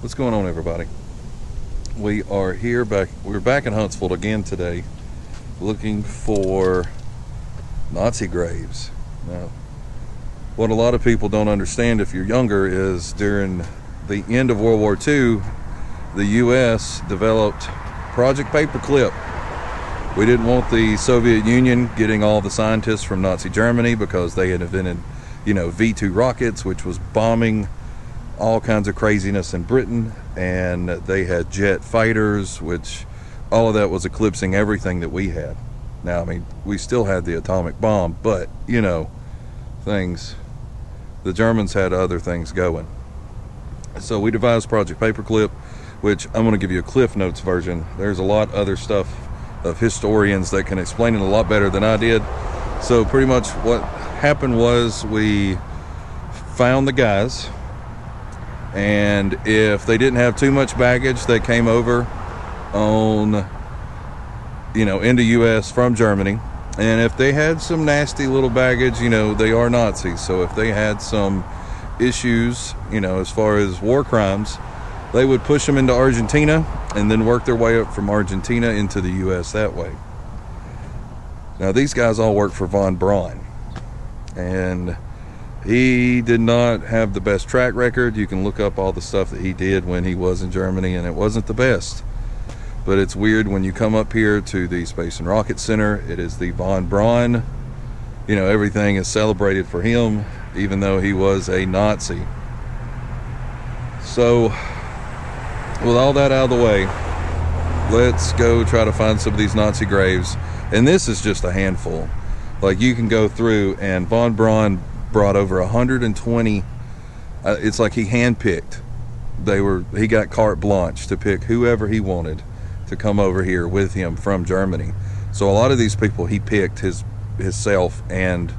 What's going on, everybody? We're back in Huntsville again today, looking for Nazi graves. Now, what a lot of people don't understand if you're younger is during the end of World War II, the U.S. developed Project Paperclip. We didn't want the Soviet Union getting all the scientists from Nazi Germany because they had invented, V-2 rockets, which was bombing all kinds of craziness in Britain, and they had jet fighters, which all of that was eclipsing everything that we had. Now, I mean, we still had the atomic bomb, but the Germans had other things going. So we devised Project Paperclip, which I'm going to give you a Cliff Notes version. There's a lot other stuff of historians that can explain it a lot better than I did. So pretty much what happened was we found the guys, and if they didn't have too much baggage, they came over on, into U.S. from Germany. And if they had some nasty little baggage, they are Nazis. So if they had some issues, as far as war crimes, they would push them into Argentina and then work their way up from Argentina into the U.S. that way. Now, these guys all work for von Braun, and he did not have the best track record. You can look up all the stuff that he did when he was in Germany, and it wasn't the best. But it's weird when you come up here to the Space and Rocket Center, it is the von Braun. Everything is celebrated for him, even though he was a Nazi. So, with all that out of the way, let's go try to find some of these Nazi graves. And this is just a handful. Like, you can go through, and von Braun brought over 120. It's like he handpicked. He got carte blanche to pick whoever he wanted to come over here with him from Germany. So a lot of these people he picked himself, and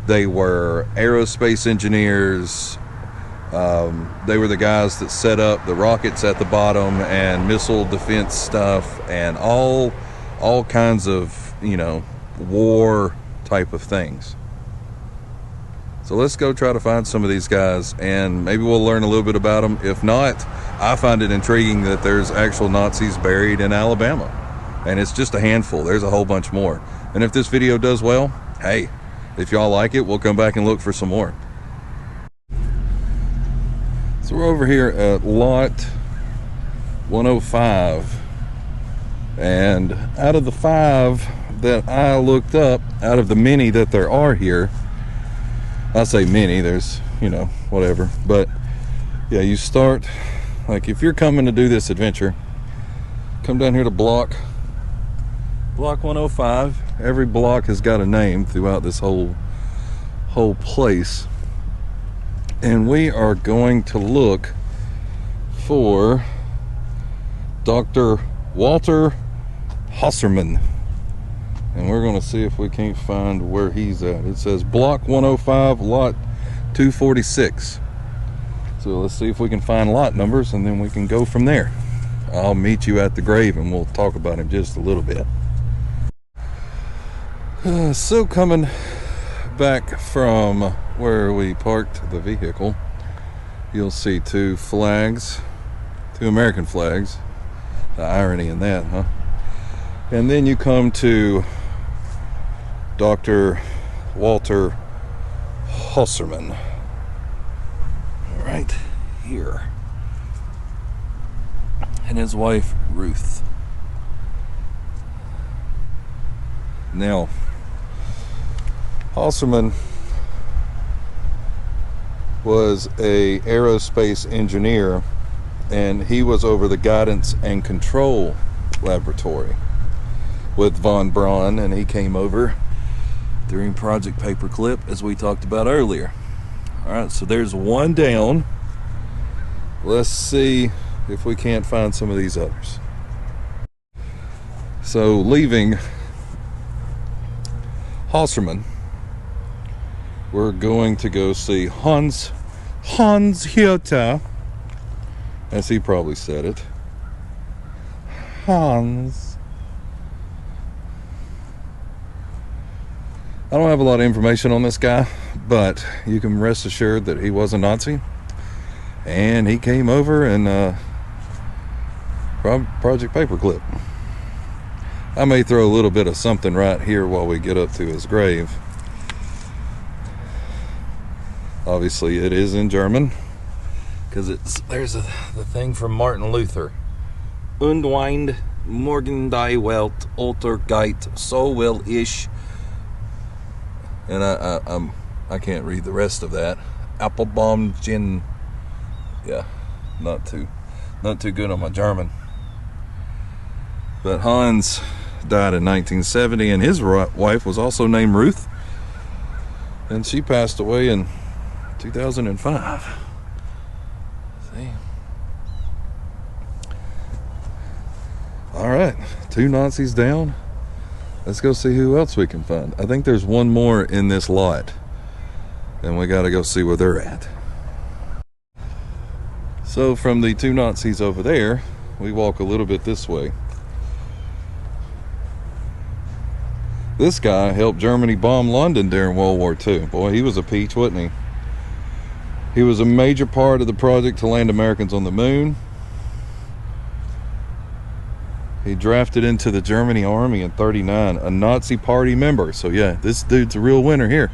they were aerospace engineers. They were the guys that set up the rockets at the bottom and missile defense stuff and all kinds of war type of things. So let's go try to find some of these guys, and maybe we'll learn a little bit about them. If not, I find it intriguing that there's actual Nazis buried in Alabama, and it's just a handful. There's a whole bunch more. And if this video does well, hey, if y'all like it, we'll come back and look for some more. So we're over here at lot 105, and out of the 5 that I looked up, out of the many that there are here, I say many, there's, whatever. But, yeah, you start, like, if you're coming to do this adventure, come down here to block 105. Every block has got a name throughout this whole place. And we are going to look for Dr. Walter Hosserman. And we're going to see if we can't find where he's at. It says block 105, lot 246. So let's see if we can find lot numbers, and then we can go from there. I'll meet you at the grave, and we'll talk about him just a little bit. So coming back from where we parked the vehicle, you'll see 2 American flags. The irony in that, huh? And then you come to Dr. Walter Hosserman right here, and his wife Ruth. Now, Hosserman was a aerospace engineer, and he was over the guidance and control laboratory with von Braun, and he came over during Project Paperclip, as we talked about earlier. Alright, so there's one down. Let's see if we can't find some of these others. So, leaving Hosserman, we're going to go see Hans Hiota, as he probably said it. Hans. I don't have a lot of information on this guy, but you can rest assured that he was a Nazi. and he came over and Project Paperclip. I may throw a little bit of something right here while we get up to his grave. Obviously it is in German, because there's the thing from Martin Luther. Und wind morgen die Welt untergeht, so will ich. And I can't read the rest of that. Applebaum gin. Yeah, not too good on my German. But Hans died in 1970, and his wife was also named Ruth, and she passed away in 2005. See? All right, 2 Nazis down. Let's go see who else we can find. I think there's one more in this lot, and we got to go see where they're at. So from the 2 Nazis over there, we walk a little bit this way. This guy helped Germany bomb London during World War II. Boy, he was a peach, wasn't he? He was a major part of the project to land Americans on the moon. He drafted into the Germany army in '39, a Nazi party member. So yeah, this dude's a real winner here.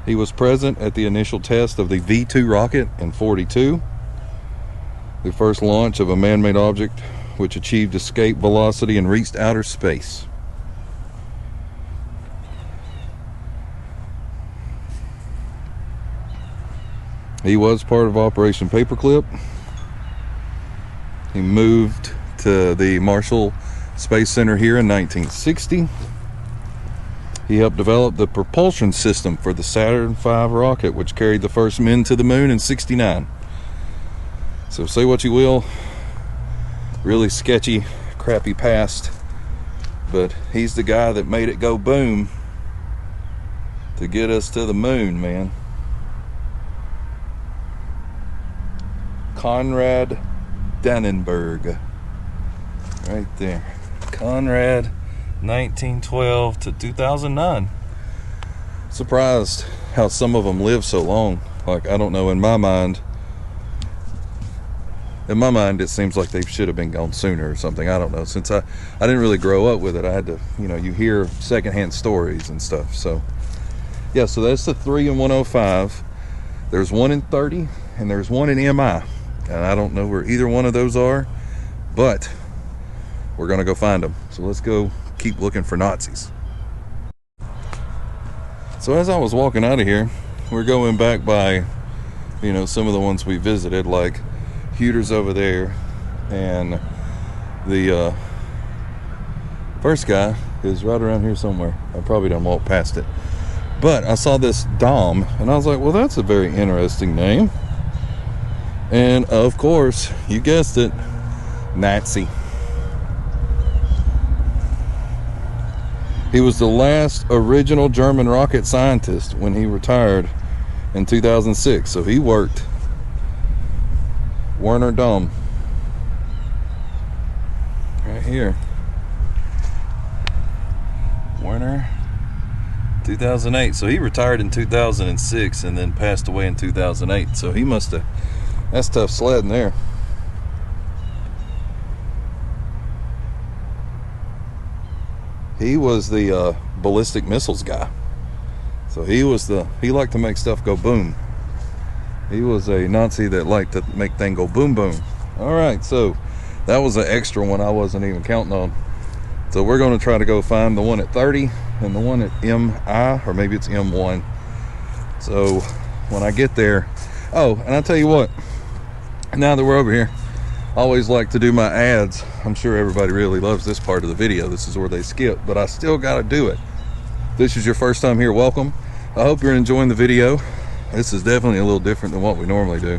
He was present at the initial test of the V-2 rocket in '42, the first launch of a man-made object which achieved escape velocity and reached outer space. He was part of Operation Paperclip. He moved to the Marshall Space Center here in 1960. He helped develop the propulsion system for the Saturn V rocket, which carried the first men to the moon in '69. So say what you will, really sketchy, crappy past, but he's the guy that made it go boom to get us to the moon, man. Konrad Dannenberg, right there. Konrad, 1912 to 2009. Surprised how some of them live so long. Like, I don't know, in my mind it seems like they should have been gone sooner or something. I don't know, since I didn't really grow up with it. I had to, you hear secondhand stories and stuff. So yeah, so that's the 3 in 105. There's 1 in 30 and there's 1 in MI, and I don't know where either one of those are, but we're gonna go find them. So let's go keep looking for Nazis. So as I was walking out of here, we're going back by, some of the ones we visited, like Hewter's over there, and the first guy is right around here somewhere. I probably done walked past it, but I saw this Dom and I was like, well, that's a very interesting name. And of course, you guessed it, Nazi. He was the last original German rocket scientist when he retired in 2006. So he worked. Wernher Dom, right here. Wernher, 2008. So he retired in 2006 and then passed away in 2008. So he must have, that's tough sledding there. He was the ballistic missiles guy. So he liked to make stuff go boom. He was a Nazi that liked to make things go boom boom. All right, so that was an extra one I wasn't even counting on. So we're going to try to go find the one at 30 and the one at MI, or maybe it's M1. So when I get there, oh, and I'll tell you what, now that we're over here, I always like to do my ads. I'm sure everybody really loves this part of the video. This is where they skip, but I still got to do it. If this is your first time here, welcome. I hope you're enjoying the video. This is definitely a little different than what we normally do,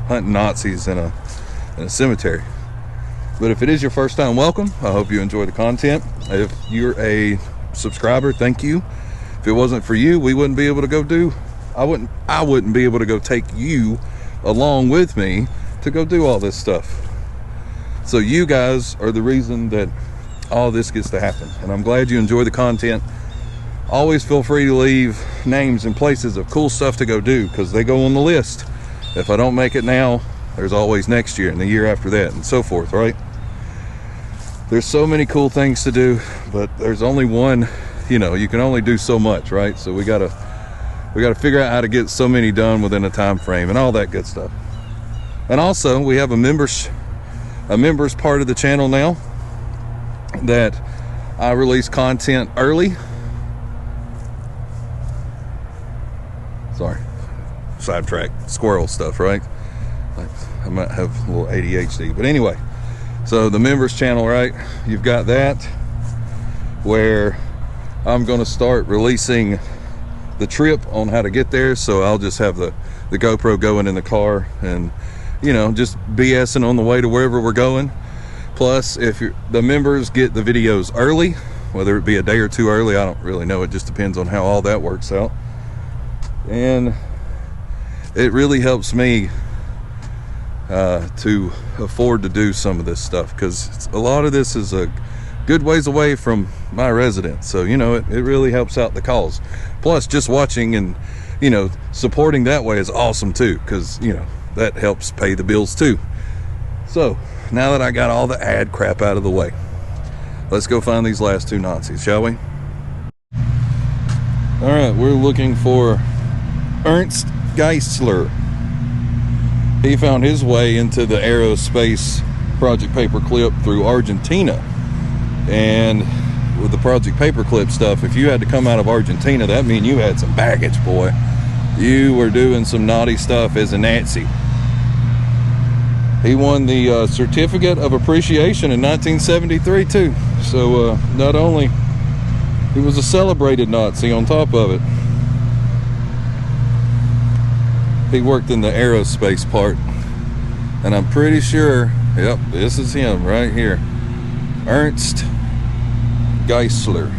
hunting Nazis in a cemetery. But if it is your first time, welcome. I hope you enjoy the content. If you're a subscriber, thank you. If it wasn't for you, we wouldn't be able to go do, I wouldn't be able to go take you along with me to go do all this stuff. So you guys are the reason that all this gets to happen, and I'm glad you enjoy the content. always feel free to leave names and places of cool stuff to go do, because they go on the list. If I don't make it now, there's always next year and the year after that and so forth, right? There's so many cool things to do, but there's only one, you know, you can only do so much, right? So we gotta figure out how to get so many done within a time frame and all that good stuff. And also we have a members part of the channel now that I release content early. Sorry, sidetrack, squirrel stuff, right? I might have a little ADHD, but anyway, so the members channel, right? You've got that where I'm going to start releasing the trip on how to get there. So I'll just have the GoPro going in the car and, you know, just BSing on the way to wherever we're going. Plus, if the members get the videos early, whether it be a day or two early, I don't really know. It just depends on how all that works out. And it really helps me to afford to do some of this stuff, because a lot of this is a good ways away from my residence. So, you know, it really helps out the cause. Plus, just watching and, you know, supporting that way is awesome too, because, you know, that helps pay the bills too. So, now that I got all the ad crap out of the way, let's go find these last two Nazis, shall we? All right, we're looking for Ernst Geisler. He found his way into the aerospace Project Paperclip through Argentina. And with the Project Paperclip stuff, if you had to come out of Argentina, that means you had some baggage, boy. You were doing some naughty stuff as a Nazi. He won the Certificate of Appreciation in 1973 too. So not only he was a celebrated Nazi on top of it, he worked in the aerospace part, and I'm pretty sure, yep, this is him right here, Ernst Geisler,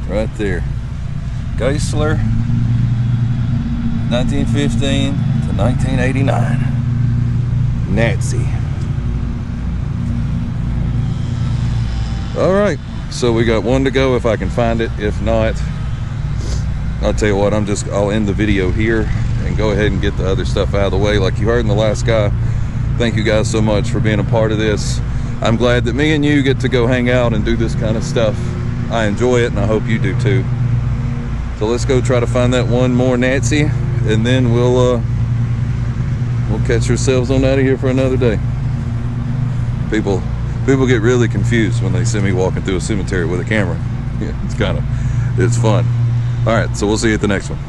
right there. Geisler, 1915 to 1989, Nazi. All right, so we got one to go if I can find it. If not, I'll tell you what, I'll end the video here and go ahead and get the other stuff out of the way. Like you heard in the last guy, thank you guys so much for being a part of this. I'm glad that me and you get to go hang out and do this kind of stuff. I enjoy it, and I hope you do too. So let's go try to find that one more Nazi, and then we'll catch ourselves on out of here for another day. People get really confused when they see me walking through a cemetery with a camera. Yeah, it's fun. All right, so we'll see you at the next one.